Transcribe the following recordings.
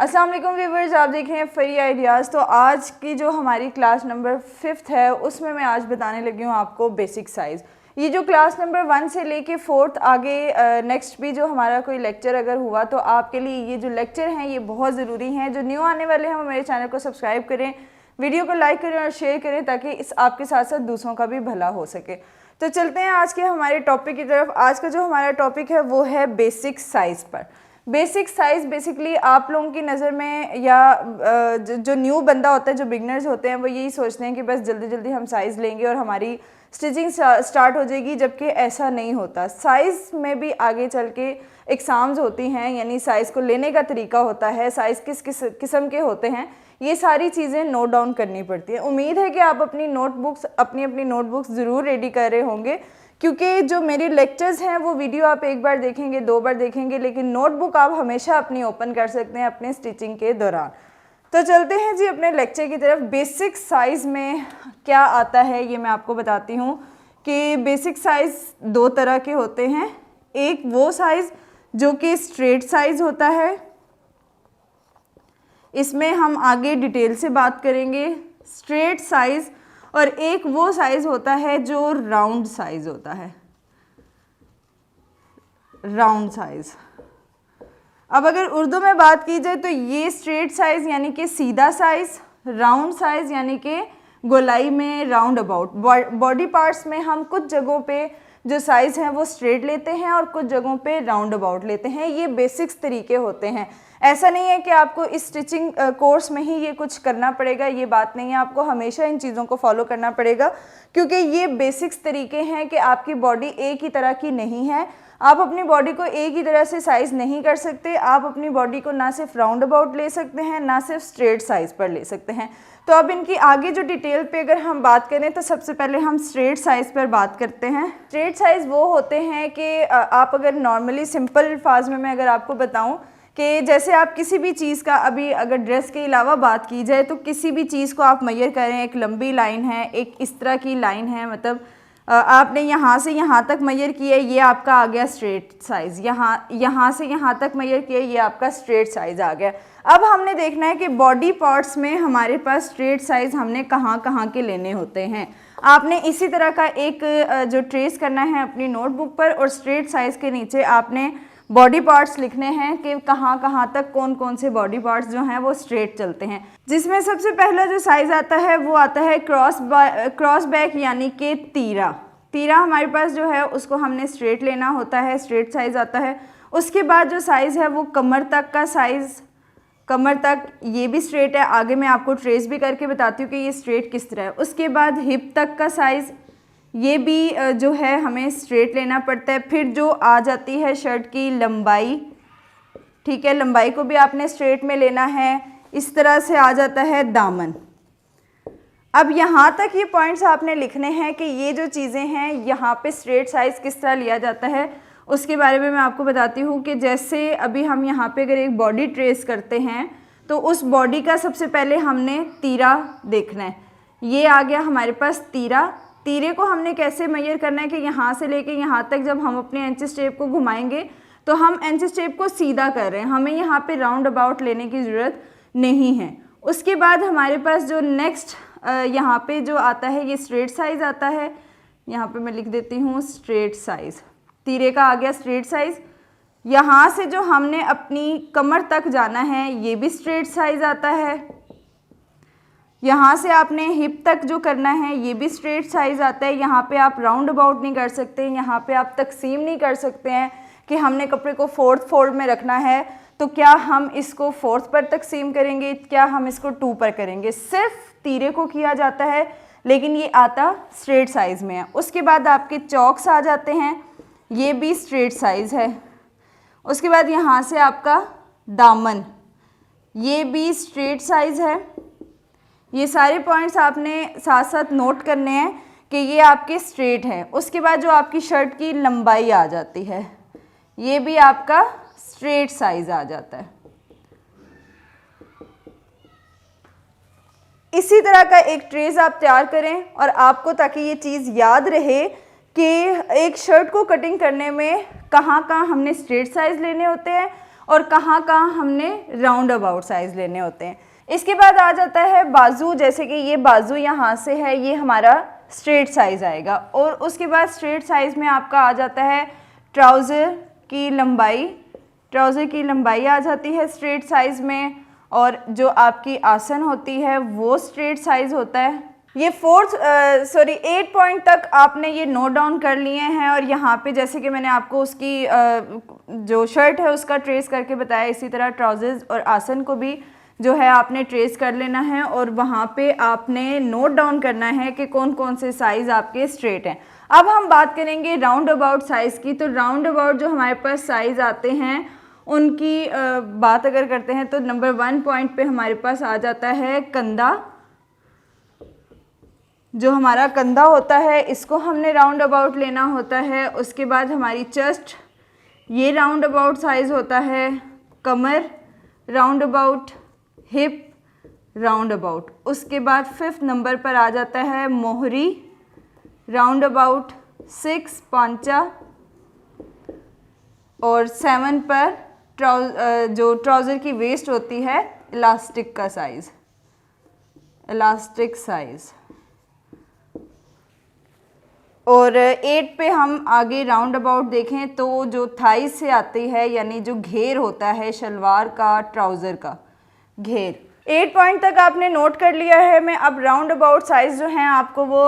अस्सलाम वालेकुम व्यूवर्स, आप देख रहे हैं फ्री आइडियाज़। तो आज की जो हमारी क्लास नंबर 5th है उसमें मैं आज बताने लगी हूँ आपको बेसिक साइज़। ये जो क्लास नंबर 1 से लेके 4th आगे नेक्स्ट भी जो हमारा कोई लेक्चर अगर हुआ तो आपके लिए ये जो लेक्चर हैं ये बहुत ज़रूरी हैं। जो न्यू आने वाले हैं वो मेरे चैनल को सब्सक्राइब करें, वीडियो को लाइक करें और शेयर करें ताकि इस आपके साथ साथ दूसरों का भी भला हो सके। तो चलते हैं आज के हमारे टॉपिक की तरफ। आज का जो हमारा टॉपिक है वो है बेसिक साइज़ पर। बेसिक साइज़ बेसिकली आप लोगों की नज़र में या जो न्यू बंदा होता है, जो बिगनर्स होते हैं, वो यही सोचते हैं कि बस जल्दी जल्दी हम साइज़ लेंगे और हमारी स्टिचिंग स्टार्ट हो जाएगी, जबकि ऐसा नहीं होता। साइज़ में भी आगे चल के एग्ज़ाम्स होती हैं, यानी साइज़ को लेने का तरीका होता है, साइज़ किस किस किस्म के होते हैं, ये सारी चीज़ें नोट डाउन करनी पड़ती है। उम्मीद है कि आप अपनी नोटबुक्स ज़रूर रेडी कर रहे होंगे, क्योंकि जो मेरे लेक्चर्स हैं वो वीडियो आप एक बार देखेंगे, 2 बार देखेंगे, लेकिन नोटबुक आप हमेशा अपनी ओपन कर सकते हैं अपने स्टिचिंग के दौरान। तो चलते हैं जी अपने लेक्चर की तरफ। बेसिक साइज़ में क्या आता है ये मैं आपको बताती हूँ कि बेसिक साइज़ 2 तरह के होते हैं। एक वो साइज़ जो कि स्ट्रेट साइज़ होता है, इसमें हम आगे डिटेल से बात करेंगे, स्ट्रेट साइज़। और एक वो साइज़ होता है जो राउंड साइज़ होता है, राउंड साइज़। अब अगर उर्दू में बात की जाए तो ये स्ट्रेट साइज़ यानी कि सीधा साइज़, राउंड साइज़ यानी कि गोलाई में राउंड अबाउट। बॉडी पार्ट्स में हम कुछ जगहों पे जो साइज़ हैं वो स्ट्रेट लेते हैं और कुछ जगहों पे राउंड अबाउट लेते हैं। ये बेसिक्स तरीके होते हैं। ऐसा नहीं है कि आपको इस स्टिचिंग कोर्स में ही ये कुछ करना पड़ेगा, ये बात नहीं है। आपको हमेशा इन चीज़ों को फॉलो करना पड़ेगा, क्योंकि ये बेसिक्स तरीके हैं कि आपकी बॉडी एक ही तरह की नहीं है। आप अपनी बॉडी को एक ही तरह से साइज़ नहीं कर सकते। आप अपनी बॉडी को ना सिर्फ राउंड अबाउट ले सकते हैं, ना सिर्फ स्ट्रेट साइज़ पर ले सकते हैं। तो अब इनकी आगे जो डिटेल पे अगर हम बात करें तो सबसे पहले हम स्ट्रेट साइज़ पर बात करते हैं। स्ट्रेट साइज़ वो होते हैं कि आप अगर नॉर्मली सिंपल अल्फाज में मैं अगर आपको बताऊं कि जैसे आप किसी भी चीज़ का, अभी अगर ड्रेस के अलावा बात की जाए तो किसी भी चीज़ को आप मेजर करें, एक लंबी लाइन है, एक इस तरह की लाइन है, मतलब आपने यहाँ से यहाँ तक मेजर किया, ये आपका आ गया स्ट्रेट साइज़। यहाँ से यहाँ तक मेजर किया, ये आपका स्ट्रेट साइज़ आ गया। अब हमने देखना है कि बॉडी पार्ट्स में हमारे पास स्ट्रेट साइज़ हमने कहाँ कहाँ के लेने होते हैं। आपने इसी तरह का एक जो ट्रेस करना है अपनी नोटबुक पर, और स्ट्रेट साइज़ के नीचे आपने बॉडी पार्ट्स लिखने हैं कि कहाँ कहाँ तक कौन कौन से बॉडी पार्ट्स जो हैं वो स्ट्रेट चलते हैं। जिसमें सबसे पहला जो साइज़ आता है वो आता है क्रॉस बैक यानी कि तीरा हमारे पास जो है उसको हमने स्ट्रेट लेना होता है, स्ट्रेट साइज़ आता है। उसके बाद जो साइज़ है वो कमर तक का साइज़, कमर तक ये भी स्ट्रेट है। आगे मैं आपको ट्रेस भी करके बताती हूँ कि ये स्ट्रेट किस तरह है। उसके बाद हिप तक का साइज़, ये भी जो है हमें स्ट्रेट लेना पड़ता है। फिर जो आ जाती है शर्ट की लंबाई, ठीक है, लंबाई को भी आपने स्ट्रेट में लेना है। इस तरह से आ जाता है दामन। अब यहाँ तक ये पॉइंट्स आपने लिखने हैं कि ये जो चीज़ें हैं यहाँ पे स्ट्रेट साइज़ किस तरह लिया जाता है, उसके बारे में मैं आपको बताती हूँ। कि जैसे अभी हम यहाँ पे अगर एक बॉडी ट्रेस करते हैं तो उस बॉडी का सबसे पहले हमने तीरा देखना है। ये आ गया हमारे पास तीरा। तीरे को हमने कैसे मेजर करना है कि यहाँ से लेके यहाँ तक जब हम अपने इंचेस टेप को घुमाएंगे तो हम इंचेस टेप को सीधा कर रहे हैं, हमें यहाँ पे राउंड अबाउट लेने की ज़रूरत नहीं है। उसके बाद हमारे पास जो नेक्स्ट यहाँ पे जो आता है ये स्ट्रेट साइज़ आता है। यहाँ पे मैं लिख देती हूँ स्ट्रेट साइज़। तीरे का आ गया स्ट्रेट साइज़। यहाँ से जो हमने अपनी कमर तक जाना है ये भी स्ट्रेट साइज़ आता है। यहाँ से आपने हिप तक जो करना है ये भी स्ट्रेट साइज़ आता है। यहाँ पे आप राउंड अबाउट नहीं कर सकते, यहाँ पे आप तकसीम नहीं कर सकते हैं कि हमने कपड़े को 4th फोल्ड में रखना है तो क्या हम इसको 4th पर तकसीम करेंगे, क्या हम इसको 2 पर करेंगे। सिर्फ तीरे को किया जाता है, लेकिन ये आता स्ट्रेट साइज़ में है। उसके बाद आपके चौक्स आ जाते हैं, ये भी स्ट्रेट साइज़ है। उसके बाद यहाँ से आपका दामन, ये भी स्ट्रेट साइज़ है। ये सारे पॉइंट्स आपने साथ साथ नोट करने हैं कि ये आपके स्ट्रेट हैं। उसके बाद जो आपकी शर्ट की लंबाई आ जाती है ये भी आपका स्ट्रेट साइज़ आ जाता है। इसी तरह का एक ट्रेस आप तैयार करें और आपको, ताकि ये चीज़ याद रहे कि एक शर्ट को कटिंग करने में कहाँ कहाँ हमने स्ट्रेट साइज़ लेने होते हैं और कहाँ कहाँ हमने राउंड अबाउट साइज़ लेने होते हैं। इसके बाद आ जाता है बाजू, जैसे कि ये बाजू यहाँ से है, ये हमारा स्ट्रेट साइज़ आएगा। और उसके बाद स्ट्रेट साइज़ में आपका आ जाता है ट्राउज़र की लंबाई, ट्राउज़र की लंबाई आ जाती है स्ट्रेट साइज़ में, और जो आपकी आसन होती है वो स्ट्रेट साइज़ होता है। ये 8 पॉइंट तक आपने ये नोट डाउन कर लिए हैं। और यहाँ पे जैसे कि मैंने आपको उसकी जो शर्ट है उसका ट्रेस करके बताया, इसी तरह ट्राउजर्स और आसन को भी जो है आपने ट्रेस कर लेना है, और वहाँ पे आपने नोट डाउन करना है कि कौन कौन से साइज़ आपके स्ट्रेट हैं। अब हम बात करेंगे राउंड अबाउट साइज़ की। तो राउंड अबाउट जो हमारे पास साइज़ आते हैं उनकी बात अगर करते हैं तो नंबर 1 पॉइंट पे हमारे पास आ जाता है कंधा। जो हमारा कंधा होता है इसको हमने राउंड अबाउट लेना होता है। उसके बाद हमारी चेस्ट, ये राउंड अबाउट साइज़ होता है। कमर round about, hip round about. उसके बाद 5th नंबर पर आ जाता है मोहरी राउंड अबाउट, 6 पांचा, और 7 पर जो ट्राउज़र की वेस्ट होती है इलास्टिक का साइज़, इलास्टिक साइज़। और 8 पे हम आगे राउंड अबाउट देखें तो जो थाई से आती है, यानी जो घेर होता है शलवार का, ट्राउज़र का घेर। 8 पॉइंट तक आपने नोट कर लिया है। मैं अब राउंड अबाउट साइज़ जो हैं आपको वो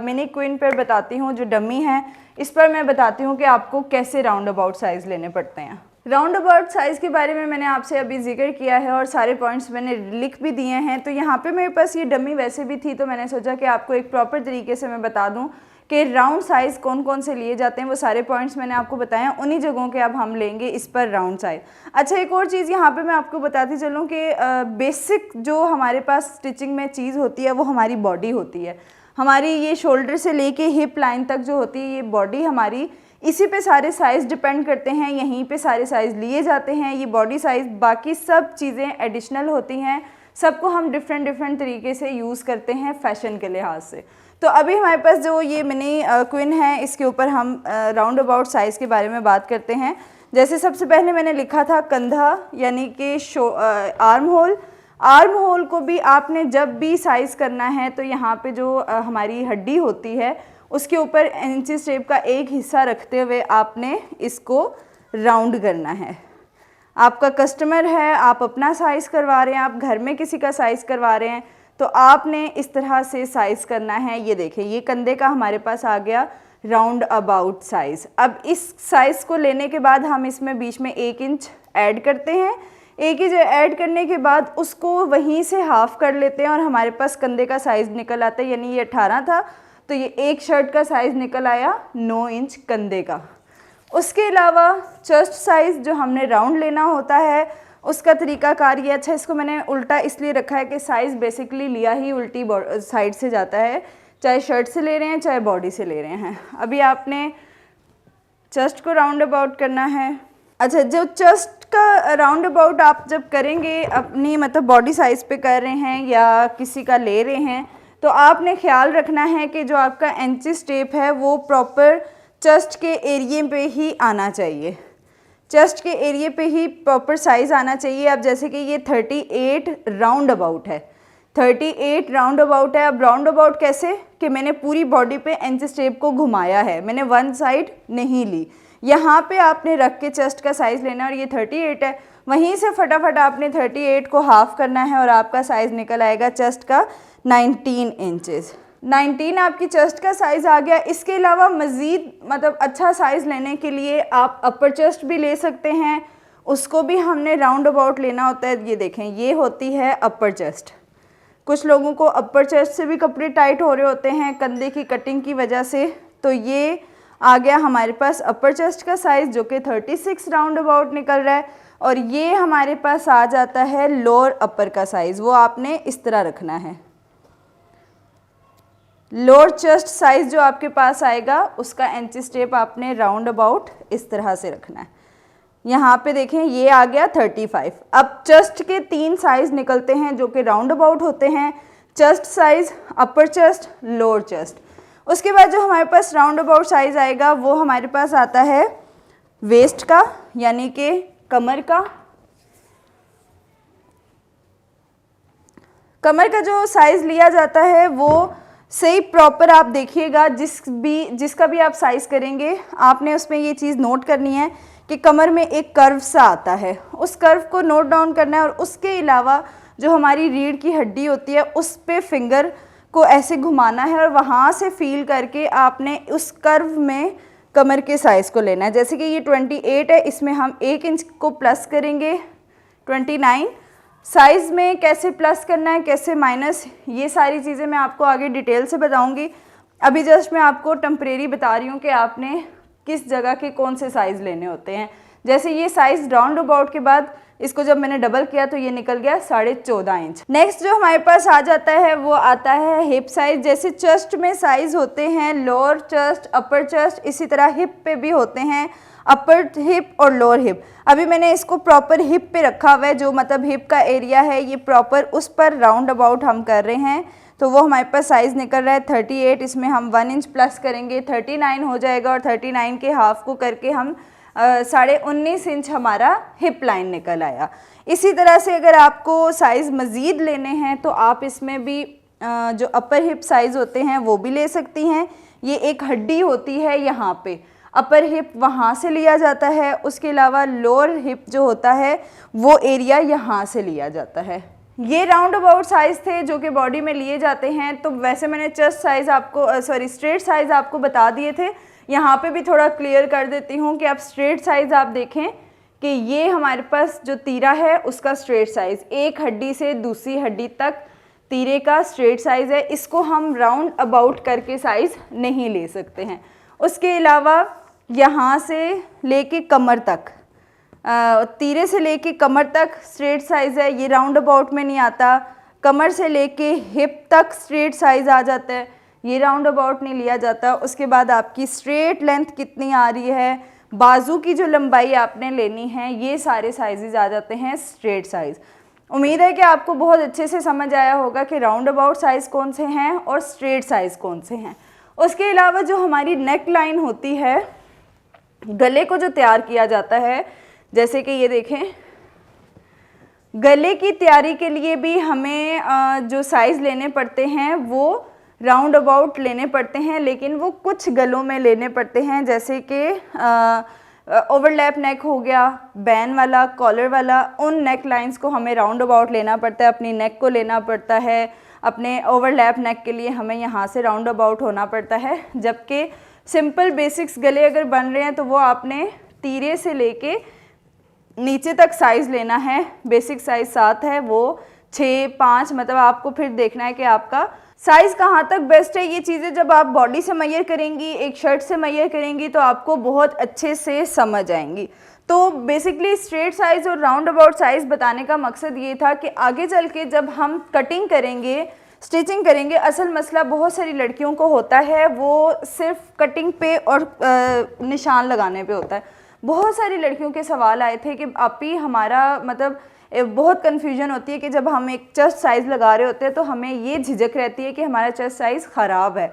मिनी क्वीन पर बताती हूँ, जो डमी है इस पर मैं बताती हूँ कि आपको कैसे राउंड अबाउट साइज़ लेने पड़ते हैं। राउंड अबाउट साइज़ के बारे में मैंने आपसे अभी जिक्र किया है और सारे पॉइंट्स मैंने लिख भी दिए हैं। तो यहाँ पे मेरे पास ये डमी वैसे भी थी, तो मैंने सोचा कि आपको एक प्रॉपर तरीके से मैं बता दूँ कि राउंड साइज़ कौन कौन से लिए जाते हैं। वो सारे पॉइंट्स मैंने आपको बताए हैं, उन्हीं जगहों के अब हम लेंगे इस पर राउंड साइज़। अच्छा, एक और चीज़ यहाँ पे मैं आपको बताती चलूँ कि बेसिक जो हमारे पास स्टिचिंग में चीज़ होती है वो हमारी बॉडी होती है। हमारी ये शोल्डर से लेके हिप लाइन तक जो होती है ये बॉडी हमारी, इसी पे सारे साइज़ डिपेंड करते हैं, यहीं पे सारे साइज़ लिए जाते हैं। ये बॉडी साइज़, बाकी सब चीज़ें एडिशनल होती हैं, सबको हम डिफरेंट तरीके से यूज़ करते हैं फैशन के लिहाज से। तो अभी हमारे पास जो ये मिनी क्वीन है इसके ऊपर हम राउंड अबाउट साइज़ के बारे में बात करते हैं। जैसे सबसे पहले मैंने लिखा था कंधा, यानी कि आर्म होल। आर्म होल को भी आपने जब भी साइज़ करना है तो यहाँ पे जो हमारी हड्डी होती है उसके ऊपर इंची शेप का एक हिस्सा रखते हुए आपने इसको राउंड करना है। आपका कस्टमर है, आप अपना साइज़ करवा रहे हैं, आप घर में किसी का साइज़ करवा रहे हैं, तो आपने इस तरह से साइज़ करना है। ये देखें, ये कंधे का हमारे पास आ गया राउंड अबाउट साइज़। अब इस साइज़ को लेने के बाद हम इसमें बीच में 1 इंच ऐड करते हैं। 1 इंच ऐड करने के बाद उसको वहीं से हाफ़ कर लेते हैं और हमारे पास कंधे का साइज़ निकल आता है। यानी ये 18 था तो ये एक शर्ट का साइज़ निकल आया 9 इंच कंधे का। उसके अलावा चेस्ट साइज़ जो हमने राउंड लेना होता है उसका तरीकाकार ये, अच्छा इसको मैंने उल्टा इसलिए रखा है कि साइज़ बेसिकली लिया ही उल्टी साइड से जाता है, चाहे शर्ट से ले रहे हैं चाहे बॉडी से ले रहे हैं। अभी आपने चेस्ट को राउंड अबाउट करना है। अच्छा, जो चेस्ट का राउंड अबाउट आप जब करेंगे अपनी मतलब बॉडी साइज़ पे कर रहे हैं या किसी का ले रहे हैं, तो आपने ख्याल रखना है कि जो आपका इंची टेप है वो प्रॉपर चेस्ट के एरिए पे ही आना चाहिए, चेस्ट के एरिए पे ही प्रॉपर साइज़ आना चाहिए। अब जैसे कि ये 38 राउंड अबाउट है, 38 राउंड अबाउट है। अब राउंड अबाउट कैसे कि मैंने पूरी बॉडी पे इंची टेप को घुमाया है, मैंने वन साइड नहीं ली। यहाँ पे आपने रख के चेस्ट का साइज़ लेना है और ये 38 है, वहीं से फटाफट आपने 38 को हाफ़ करना है और आपका साइज़ निकल आएगा चेस्ट का 19 इंचेस। 19 आपकी चेस्ट का साइज़ आ गया। इसके अलावा मज़ीद मतलब अच्छा साइज़ लेने के लिए आप अपर चेस्ट भी ले सकते हैं, उसको भी हमने राउंड अबाउट लेना होता है। ये देखें, ये होती है अपर चेस्ट। कुछ लोगों को अपर चेस्ट से भी कपड़े टाइट हो रहे होते हैं कंधे की कटिंग की वजह से, तो ये आ गया हमारे पास अपर चेस्ट का साइज़ जो कि 36 राउंड अबाउट निकल रहा है। और ये हमारे पास आ जाता है लोअर अपर का साइज़, वो आपने इस तरह रखना है। लोअर चेस्ट साइज़ जो आपके पास आएगा उसका इंची टेप आपने राउंड अबाउट इस तरह से रखना है। यहाँ पे देखें, ये आ गया 35। अब चेस्ट के 3 साइज़ निकलते हैं जो कि राउंड अबाउट होते हैं, चेस्ट साइज़, अपर चेस्ट, लोअर चेस्ट। उसके बाद जो हमारे पास राउंड अबाउट साइज़ आएगा वो हमारे पास आता है वेस्ट का, यानी कि कमर का, कमर का जो साइज़ लिया जाता है वो सही प्रॉपर आप देखिएगा, जिसका भी आप साइज़ करेंगे आपने उसमें ये चीज़ नोट करनी है कि कमर में एक कर्व सा आता है, उस कर्व को नोट डाउन करना है। और उसके अलावा जो हमारी रीढ़ की हड्डी होती है उस पे फिंगर को ऐसे घुमाना है और वहाँ से फील करके आपने उस कर्व में कमर के साइज़ को लेना है। जैसे कि ये 28 है, इसमें हम 1 इंच को प्लस करेंगे 29। साइज़ में कैसे प्लस करना है, कैसे माइनस, ये सारी चीज़ें मैं आपको आगे डिटेल से बताऊंगी। अभी जस्ट मैं आपको टेम्परेरी बता रही हूँ कि आपने किस जगह के कौन से साइज़ लेने होते हैं। जैसे ये साइज़ राउंड अबाउट के बाद इसको जब मैंने डबल किया तो ये निकल गया 14.5 इंच। नेक्स्ट जो हमारे पास आ जाता है वो आता है हिप साइज़। जैसे चेस्ट में साइज़ होते हैं लोअर चेस्ट, अपर चेस्ट, इसी तरह हिप पे भी होते हैं अपर हिप और लोअर हिप। अभी मैंने इसको प्रॉपर हिप पे रखा हुआ है, जो मतलब हिप का एरिया है ये प्रॉपर उस पर राउंड अबाउट हम कर रहे हैं, तो वो हमारे पास साइज़ निकल रहा है 38। इसमें हम 1 इंच प्लस करेंगे 39 हो जाएगा और 39 के हाफ को करके हम 19.5 इंच हमारा हिप लाइन निकल आया। इसी तरह से अगर आपको साइज़ मज़ीद लेने हैं तो आप इसमें भी जो अपर हिप साइज़ होते हैं वो भी ले सकती हैं। ये एक हड्डी होती है यहाँ पे, अपर हिप वहाँ से लिया जाता है, उसके अलावा लोअर हिप जो होता है वो एरिया यहाँ से लिया जाता है। ये राउंड अबाउट साइज़ थे जो कि बॉडी में लिए जाते हैं। तो वैसे मैंने चेस्ट साइज़ आपको स्ट्रेट साइज़ आपको बता दिए थे, यहाँ पे भी थोड़ा क्लियर कर देती हूँ कि आप स्ट्रेट साइज़ आप देखें कि ये हमारे पास जो तीरा है उसका स्ट्रेट साइज़, एक हड्डी से दूसरी हड्डी तक तीरे का स्ट्रेट साइज़ है। इसको हम राउंड अबाउट करके साइज़ नहीं ले सकते हैं। उसके अलावा यहाँ से लेके कमर तक, तीरे से लेके कमर तक स्ट्रेट साइज़ है, ये राउंड अबाउट में नहीं आता। कमर से लेके हिप तक स्ट्रेट साइज़ आ जाता है, ये राउंड अबाउट नहीं लिया जाता। उसके बाद आपकी स्ट्रेट लेंथ कितनी आ रही है, बाजू की जो लंबाई आपने लेनी है, ये सारे साइज़ आ जाते हैं स्ट्रेट साइज़। उम्मीद है कि आपको बहुत अच्छे से समझ आया होगा कि राउंड अबाउट साइज़ कौन से हैं और स्ट्रेट साइज़ कौन से हैं। उसके अलावा जो हमारी नेक लाइन होती है, गले को जो तैयार किया जाता है, जैसे कि ये देखें, गले की तैयारी के लिए भी हमें जो साइज़ लेने पड़ते हैं वो राउंड अबाउट लेने पड़ते हैं, लेकिन वो कुछ गलों में लेने पड़ते हैं। जैसे कि ओवरलैप नेक हो गया, बैन वाला, कॉलर वाला, उन नेक लाइंस को हमें राउंड अबाउट लेना पड़ता है, अपनी नेक को लेना पड़ता है। अपने ओवरलैप नेक के लिए हमें यहाँ से राउंड अबाउट होना पड़ता है। जबकि सिंपल बेसिक्स गले अगर बन रहे हैं तो वो आपने तीरे से लेके नीचे तक साइज़ लेना है। बेसिक साइज़ 7 है, वो 6, 5, मतलब आपको फिर देखना है कि आपका साइज़ कहाँ तक बेस्ट है। ये चीज़ें जब आप बॉडी से मेजर करेंगी, एक शर्ट से मेजर करेंगी, तो आपको बहुत अच्छे से समझ आएंगी। तो बेसिकली स्ट्रेट साइज़ और राउंड अबाउट साइज़ बताने का मकसद ये था कि आगे चल के जब हम कटिंग करेंगे, स्टिचिंग करेंगे, असल मसला बहुत सारी लड़कियों को होता है वो सिर्फ कटिंग पे और निशान लगाने पे होता है। बहुत सारी लड़कियों के सवाल आए थे कि आपी हमारा मतलब बहुत कन्फ्यूजन होती है कि जब हम एक चेस्ट साइज़ लगा रहे होते हैं तो हमें ये झिझक रहती है कि हमारा चेस्ट साइज़ ख़राब है।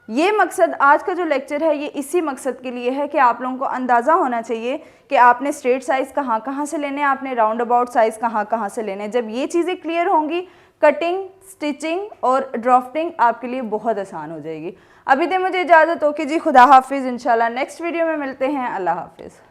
ये मकसद आज का जो लेक्चर है ये इसी मकसद के लिए है कि आप लोगों को अंदाज़ा होना चाहिए कि आपने स्ट्रेट साइज़ कहाँ कहाँ से लेने हैं, आपने राउंड अबाउट साइज़ कहाँ कहाँ से लेने हैं। जब ये चीज़ें क्लियर होंगी, कटिंग, स्टिचिंग और ड्राफ्टिंग आपके लिए बहुत आसान हो जाएगी। अभी दे मुझे इजाज़त हो कि जी खुदा हाफिज़। इंशाल्लाह नेक्स्ट वीडियो में मिलते हैं। अल्लाह हाफिज़।